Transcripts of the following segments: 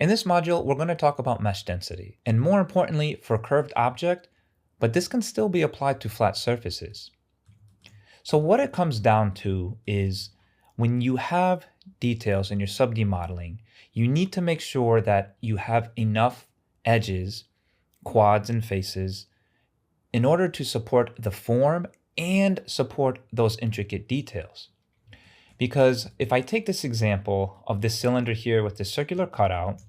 In this module, we're going to talk about mesh density, and more importantly, for a curved object, but this can still be applied to flat surfaces. So what it comes down to is when you have details in your sub-D modeling, you need to make sure that you have enough edges, quads, and faces in order to support the form and support those intricate details. Because if I take this example of this cylinder here with this circular cutout,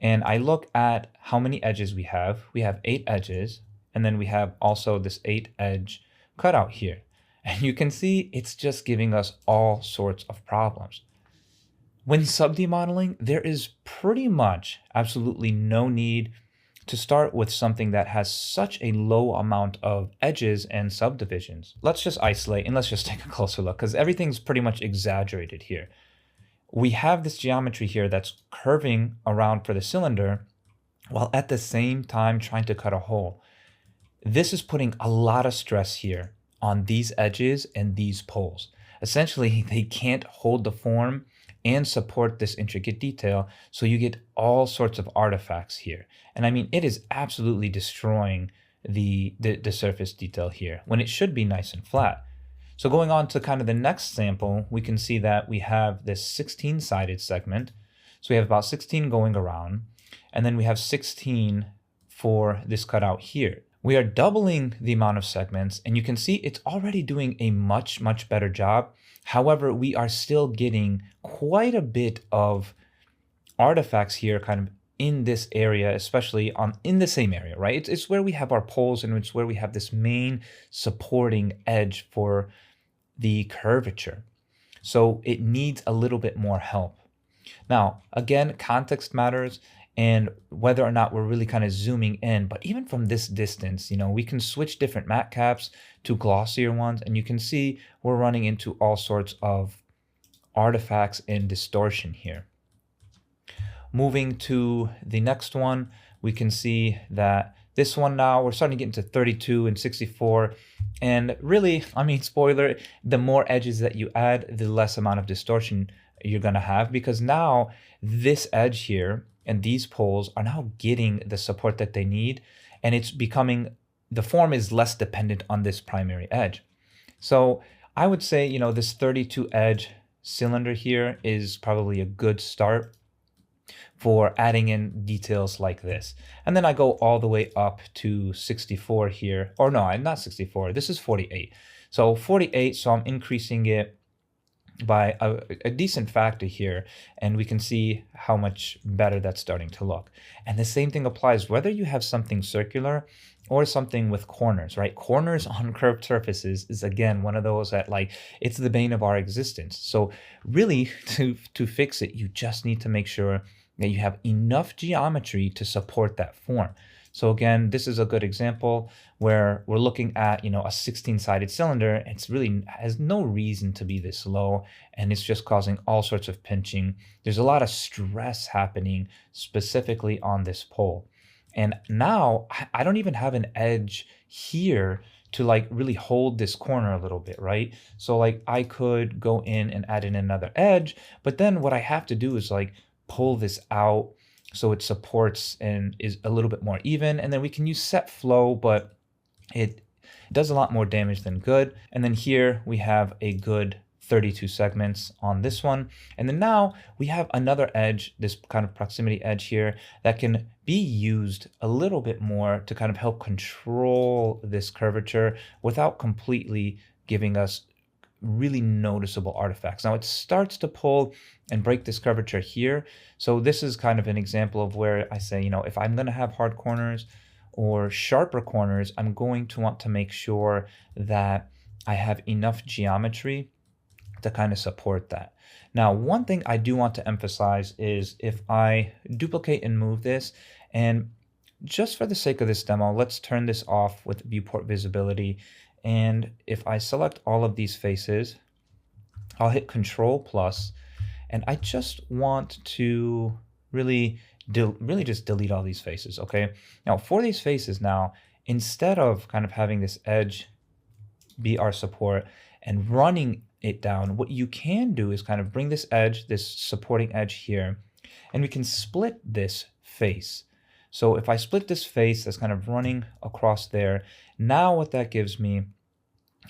and I look at how many edges we have 8 edges, and then we have also this 8 edge cutout here. And you can see it's just giving us all sorts of problems. When sub-D modeling, there is pretty much absolutely no need to start with something that has such a low amount of edges and subdivisions. Let's just isolate and let's just take a closer look because everything's pretty much exaggerated here. We have this geometry here that's curving around for the cylinder while at the same time trying to cut a hole. This is putting a lot of stress here on these edges and these poles. Essentially, they can't hold the form and support this intricate detail, so you get all sorts of artifacts here. And I mean, it is absolutely destroying the surface detail here when it should be nice and flat. So going on to kind of the next sample, we can see that we have this 16-sided segment. So we have about 16 going around, and then we have 16 for this cutout here. We are doubling the amount of segments, and you can see it's already doing a much, much better job. However, we are still getting quite a bit of artifacts here kind of in this area, especially in the same area, right? It's where we have our poles and it's where we have this main supporting edge for the curvature. So it needs a little bit more help. Now, again, context matters and whether or not we're really kind of zooming in, but even from this distance, we can switch different matte caps to glossier ones, and you can see we're running into all sorts of artifacts and distortion here. Moving to the next one, we can see that this one now, we're starting to get into 32 and 64. And really, I mean, spoiler, the more edges that you add, the less amount of distortion you're gonna have, because now this edge here and these poles are now getting the support that they need, and it's becoming, the form is less dependent on this primary edge. So I would say, this 32 edge cylinder here is probably a good start for adding in details like this. And then I go all the way up to 64 here, or no, not 64, this is 48. So 48, so I'm increasing it by a decent factor here, and we can see how much better that's starting to look. And the same thing applies whether you have something circular or something with corners, right? Corners on curved surfaces is, again, one of those that, like, it's the bane of our existence. So really, to fix it, you just need to make sure that you have enough geometry to support that form. So again, this is a good example where we're looking at, a 16-sided cylinder. It's really has no reason to be this low, and it's just causing all sorts of pinching. There's a lot of stress happening specifically on this pole. And now I don't even have an edge here to like really hold this corner a little bit, right? So like I could go in and add in another edge, but then what I have to do is like pull this out so it supports and is a little bit more even. And then we can use set flow, but it does a lot more damage than good. And then here we have a good 32 segments on this one. And then now we have another edge, this kind of proximity edge here, that can be used a little bit more to kind of help control this curvature without completely giving us really noticeable artifacts. Now it starts to pull and break this curvature here. So this is kind of an example of where I say, if I'm going to have hard corners or sharper corners, I'm going to want to make sure that I have enough geometry to kind of support that. Now, one thing I do want to emphasize is if I duplicate and move this, and just for the sake of this demo, let's turn this off with viewport visibility. And if I select all of these faces, I'll hit Control plus, and I just want to really just delete all these faces, okay? Now for these faces now, instead of kind of having this edge be our support and running it down, what you can do is kind of bring this edge, this supporting edge here, And we can split this face. So if I split this face that's kind of running across there, now what that gives me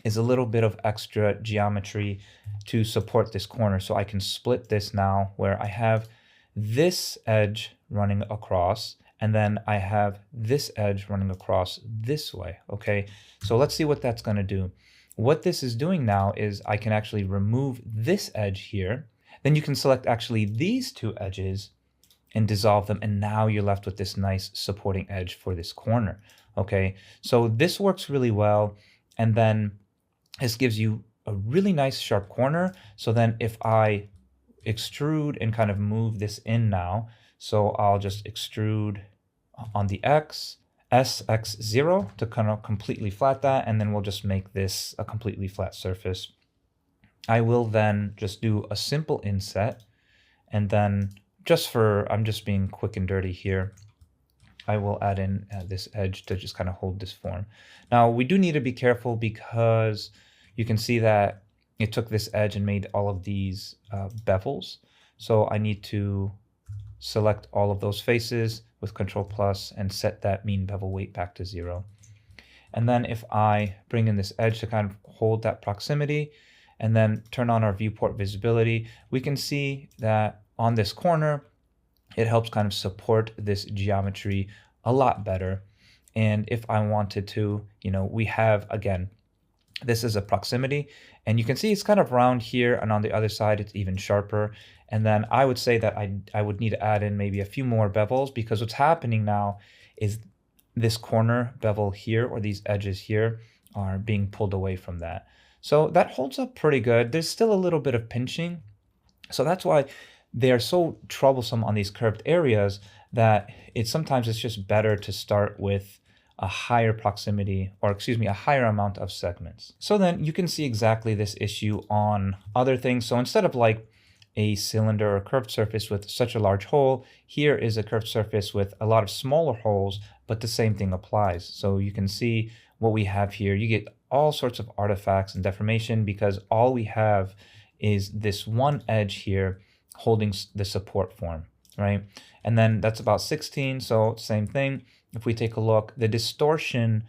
is a little bit of extra geometry to support this corner. So I can split this now where I have this edge running across, and then I have this edge running across this way, okay? So let's see what that's gonna do. What this is doing now is I can actually remove this edge here. Then you can select actually these two edges and dissolve them, and now you're left with this nice supporting edge for this corner, okay? So this works really well, and then this gives you a really nice sharp corner. So then if I extrude and kind of move this in now, so I'll just extrude on the X, SX0 to kind of completely flat that, and then we'll just make this a completely flat surface. I will then just do a simple inset, and then I'm just being quick and dirty here, I will add in this edge to just kind of hold this form. Now we do need to be careful because you can see that it took this edge and made all of these bevels. So I need to select all of those faces with Control plus and set that mean bevel weight back to 0. And then if I bring in this edge to kind of hold that proximity and then turn on our viewport visibility, we can see that on this corner, it helps kind of support this geometry a lot better. And if I wanted to, we have, again, this is a proximity, and you can see it's kind of round here, and on the other side, it's even sharper. And then I would say that I would need to add in maybe a few more bevels, because what's happening now is this corner bevel here, or these edges here, are being pulled away from that. So that holds up pretty good. There's still a little bit of pinching. So that's why they're so troublesome on these curved areas that sometimes it's just better to start with a higher proximity, or excuse me, a higher amount of segments. So then you can see exactly this issue on other things. So instead of like a cylinder or curved surface with such a large hole, here is a curved surface with a lot of smaller holes, but the same thing applies. So you can see what we have here. You get all sorts of artifacts and deformation because all we have is this one edge here holding the support form, right? And then that's about 16, so same thing. If we take a look, the distortion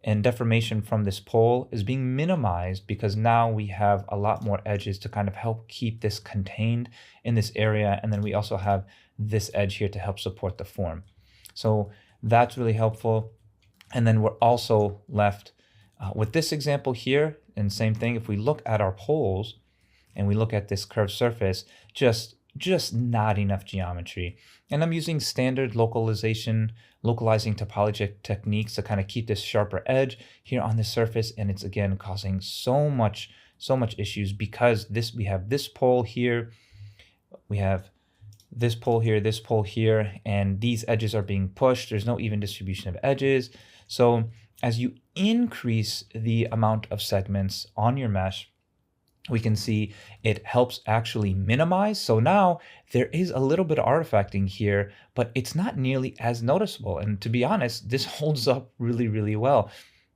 and deformation from this pole is being minimized because now we have a lot more edges to kind of help keep this contained in this area. And then we also have this edge here to help support the form. So that's really helpful. And then we're also left with this example here, and same thing, if we look at our poles and we look at this curved surface, just not enough geometry. And I'm using standard localizing topology techniques to kind of keep this sharper edge here on the surface. And it's again causing so much issues because we have this pole here, we have this pole here, and these edges are being pushed. There's no even distribution of edges. So as you increase the amount of segments on your mesh, we can see it helps actually minimize. So now there is a little bit of artifacting here, but it's not nearly as noticeable. And to be honest, this holds up really, really well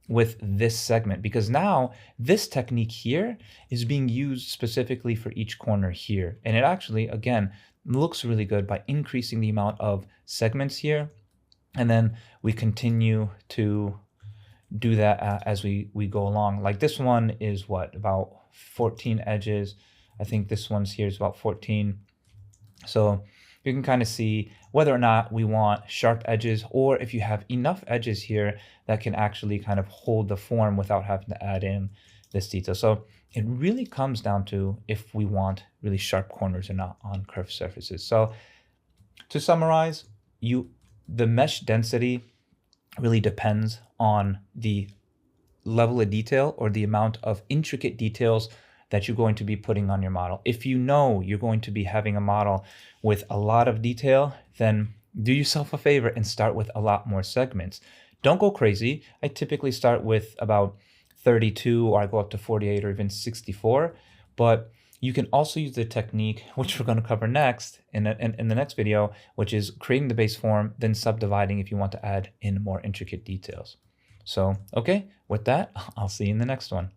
with this segment because now this technique here is being used specifically for each corner here. And it actually, again, looks really good by increasing the amount of segments here. And then we continue to do that as we go along. Like this one is what, about 14 edges. I think this one's here is about 14. So you can kind of see whether or not we want sharp edges, or if you have enough edges here that can actually kind of hold the form without having to add in this detail. So it really comes down to if we want really sharp corners or not on curved surfaces. So to summarize, the mesh density really depends on the level of detail or the amount of intricate details that you're going to be putting on your model. If you know you're going to be having a model with a lot of detail, then do yourself a favor and start with a lot more segments. Don't go crazy. I typically start with about 32, or I go up to 48 or even 64, but you can also use the technique, which we're going to cover next in the next video, which is creating the base form, then subdividing if you want to add in more intricate details. So, okay, with that, I'll see you in the next one.